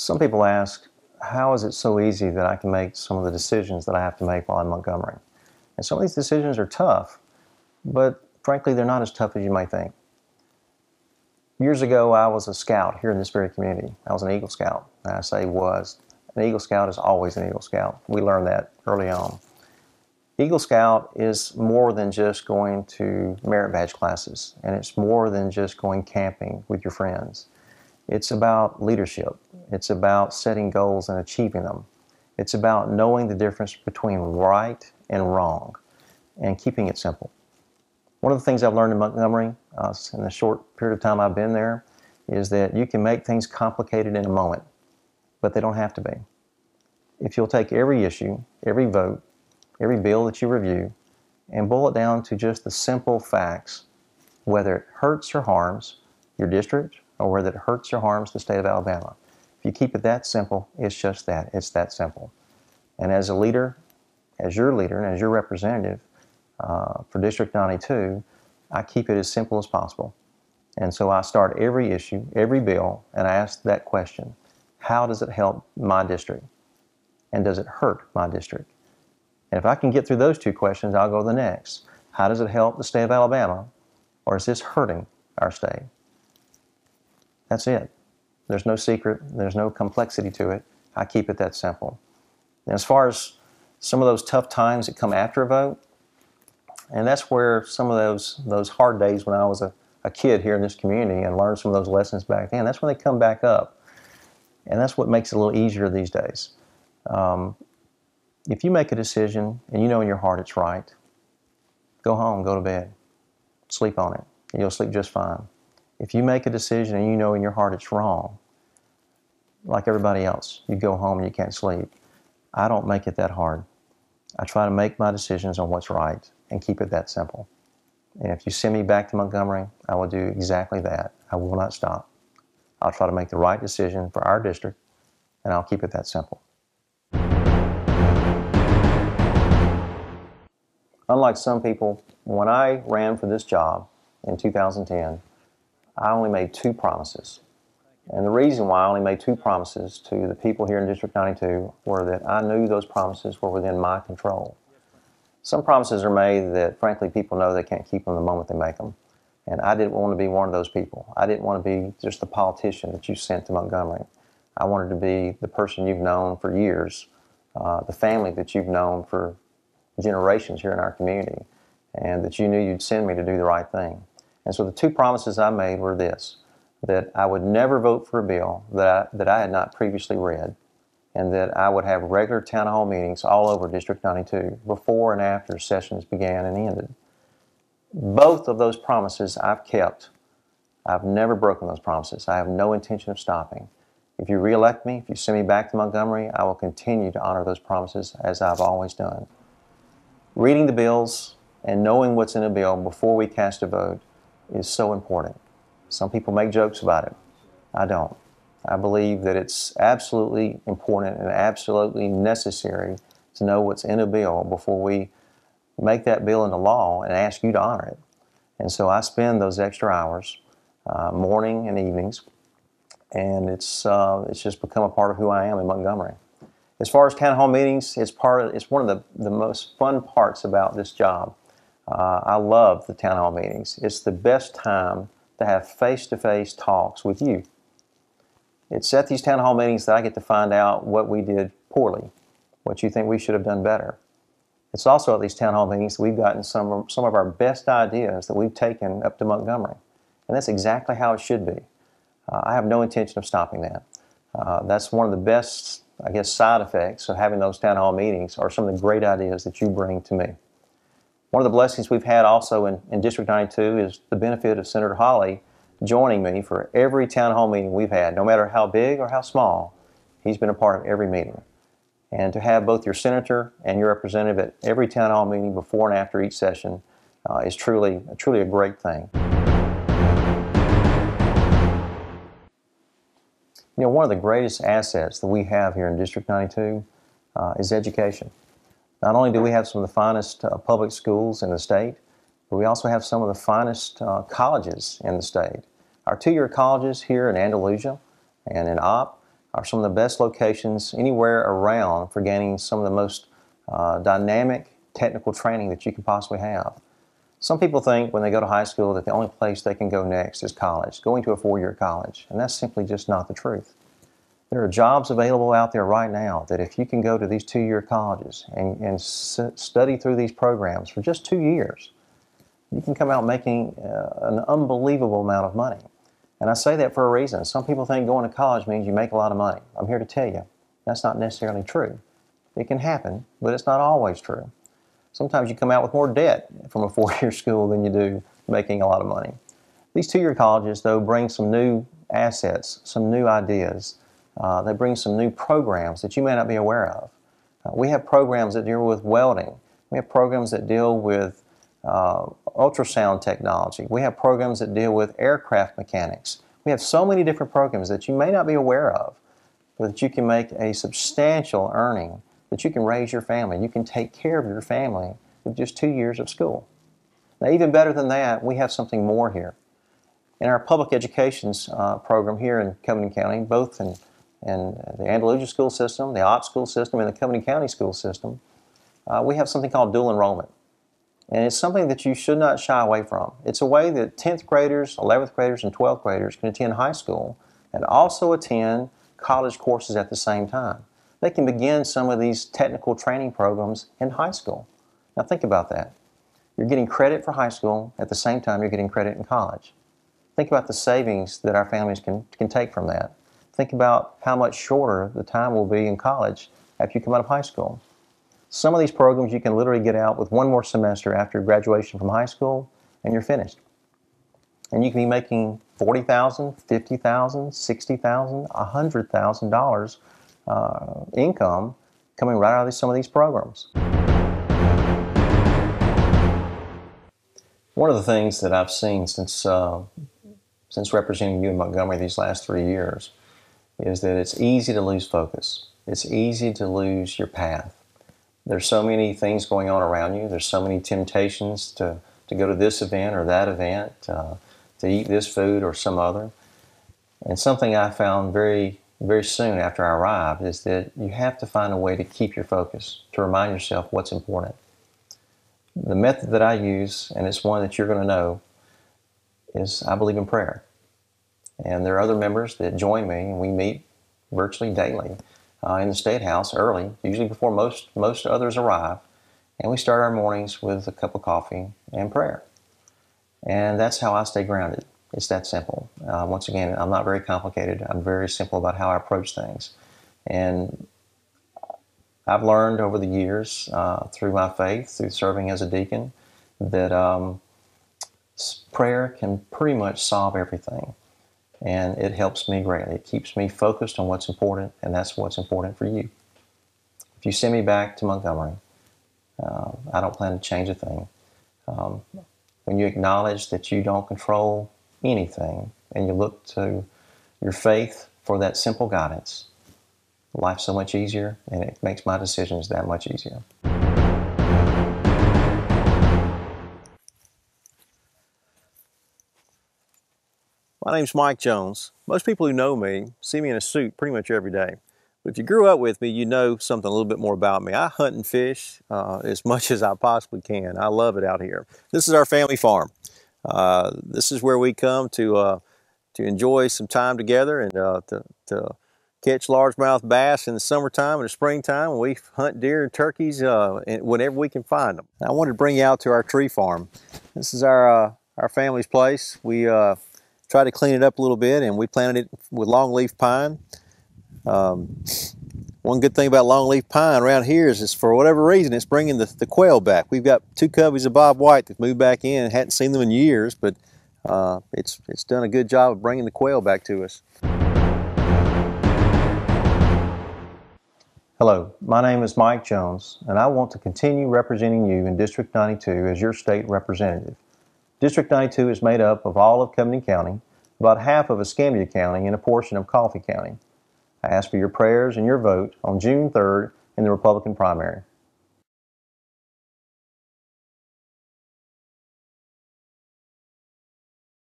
Some people ask, how is it so easy that I can make some of the decisions that I have to make while in Montgomery? And some of these decisions are tough, but frankly, they're not as tough as you might think. Years ago, I was a scout here in this very community. I was an Eagle Scout. And I say was. An Eagle Scout is always an Eagle Scout. We learned that early on. Eagle Scout is more than just going to merit badge classes, and it's more than just going camping with your friends. It's about leadership. It's about setting goals and achieving them. It's about knowing the difference between right and wrong and keeping it simple. One of the things I've learned in Montgomery in the short period of time I've been there is that you can make things complicated in a moment, but they don't have to be. If you'll take every issue, every vote, every bill that you review, and boil it down to just the simple facts, whether it hurts or harms your district or whether it hurts or harms the state of Alabama. If you keep it that simple, it's just that. It's that simple. And as a leader, as your leader and as your representative for District 92, I keep it as simple as possible. And so I start every issue, every bill, and I ask that question: how does it help my district? And does it hurt my district? And if I can get through those two questions, I'll go to the next. How does it help the state of Alabama? Or is this hurting our state? That's it. There's no secret. There's no complexity to it. I keep it that simple. And as far as some of those tough times that come after a vote, and that's where some of those hard days when I was a kid here in this community and learned some of those lessons back then, that's when they come back up. And that's what makes it a little easier these days. If you make a decision and you know in your heart it's right, go home, go to bed, sleep on it, and you'll sleep just fine. If you make a decision and you know in your heart it's wrong, like everybody else, you go home and you can't sleep. I don't make it that hard. I try to make my decisions on what's right and keep it that simple. And if you send me back to Montgomery, I will do exactly that. I will not stop. I'll try to make the right decision for our district, and I'll keep it that simple. Unlike some people, when I ran for this job in 2010, I only made 2 promises. And the reason why I only made 2 promises to the people here in District 92 were that I knew those promises were within my control. Some promises are made that, frankly, people know they can't keep them the moment they make them. And I didn't want to be one of those people. I didn't want to be just the politician that you sent to Montgomery. I wanted to be the person you've known for years, the family that you've known for generations here in our community, and that you knew you'd send me to do the right thing. And so the 2 promises I made were this: that I would never vote for a bill that I had not previously read, and that I would have regular town hall meetings all over District 92 before and after sessions began and ended. Both of those promises I've kept. I've never broken those promises. I have no intention of stopping. If you re-elect me, if you send me back to Montgomery, I will continue to honor those promises as I've always done. Reading the bills and knowing what's in a bill before we cast a vote is so important. Some people make jokes about it. I don't. I believe that it's absolutely important and absolutely necessary to know what's in a bill before we make that bill into law and ask you to honor it. And so I spend those extra hours, morning and evenings, and it's just become a part of who I am in Montgomery. As far as town hall meetings, it's one of the most fun parts about this job. I love the town hall meetings. It's the best time to have face-to-face talks with you. It's at these town hall meetings that I get to find out what we did poorly, what you think we should have done better. It's also at these town hall meetings that we've gotten some of our best ideas that we've taken up to Montgomery. And that's exactly how it should be. I have no intention of stopping that. That's one of the best, I guess, side effects of having those town hall meetings are some of the great ideas that you bring to me. One of the blessings we've had also in District 92 is the benefit of Senator Hawley joining me for every town hall meeting we've had, no matter how big or how small. He's been a part of every meeting. And to have both your senator and your representative at every town hall meeting before and after each session is truly a great thing. You know, one of the greatest assets that we have here in District 92 is education. Not only do we have some of the finest public schools in the state, but we also have some of the finest colleges in the state. Our 2-year colleges here in Andalusia and in Opp are some of the best locations anywhere around for gaining some of the most dynamic technical training that you can possibly have. Some people think when they go to high school that the only place they can go next is college, going to a four-year college, and that's simply just not the truth. There are jobs available out there right now that if you can go to these two-year colleges and study through these programs for just 2 years, you can come out making an unbelievable amount of money. And I say that for a reason. Some people think going to college means you make a lot of money. I'm here to tell you that's not necessarily true. It can happen, but it's not always true. Sometimes you come out with more debt from a four-year school than you do making a lot of money. These two-year colleges, though, bring some new assets, some new ideas. They bring some new programs that you may not be aware of. We have programs that deal with welding. We have programs that deal with ultrasound technology. We have programs that deal with aircraft mechanics. We have so many different programs that you may not be aware of, but that you can make a substantial earning, that you can raise your family. You can take care of your family with just 2 years of school. Now, even better than that, we have something more here. In our public education program here in Covington County, both in the Andalusia school system, the Ott school system, and the Covington County school system, we have something called dual enrollment. And it's something that you should not shy away from. It's a way that 10th graders, 11th graders, and 12th graders can attend high school and also attend college courses at the same time. They can begin some of these technical training programs in high school. Now think about that. You're getting credit for high school at the same time you're getting credit in college. Think about the savings that our families can take from that. Think about how much shorter the time will be in college after you come out of high school. Some of these programs you can literally get out with one more semester after graduation from high school and you're finished. And you can be making $40,000, $50,000, $60,000, $100,000 income coming right out of some of these programs. One of the things that I've seen since representing you in Montgomery these last 3 years is that it's easy to lose focus. It's easy to lose your path. There's so many things going on around you. There's so many temptations to go to this event or that event, to eat this food or some other. And something I found very soon after I arrived is that you have to find a way to keep your focus, to remind yourself what's important. The method that I use, and it's one that you're going to know, is I believe in prayer. And there are other members that join me, and we meet virtually daily in the State House early, usually before most others arrive, and we start our mornings with a cup of coffee and prayer. And that's how I stay grounded. It's that simple. Once again, I'm not very complicated. I'm very simple about how I approach things. And I've learned over the years, through my faith, through serving as a deacon, that prayer can pretty much solve everything. And it helps me greatly. It keeps me focused on what's important, and that's what's important for you. If you send me back to Montgomery, I don't plan to change a thing. When you acknowledge that you don't control anything, and you look to your faith for that simple guidance, life's so much easier, and it makes my decisions that much easier. My name's Mike Jones. Most people who know me see me in a suit pretty much every day. But if you grew up with me, you know something a little bit more about me. I hunt and fish as much as I possibly can. I love it out here. This is our family farm. This is where we come to enjoy some time together and to catch largemouth bass in the summertime and the springtime. We hunt deer and turkeys whenever we can find them. I wanted to bring you out to our tree farm. This is our family's place. We tried to clean it up a little bit, and we planted it with longleaf pine. One good thing about longleaf pine around here is for whatever reason, it's bringing the quail back. We've got 2 coveys of Bob White that moved back in. Hadn't seen them in years, but it's done a good job of bringing the quail back to us. Hello, my name is Mike Jones, and I want to continue representing you in District 92 as your state representative. District 92 is made up of all of Covington County, about half of Escambia County, and a portion of Coffee County. I ask for your prayers and your vote on June 3rd in the Republican primary.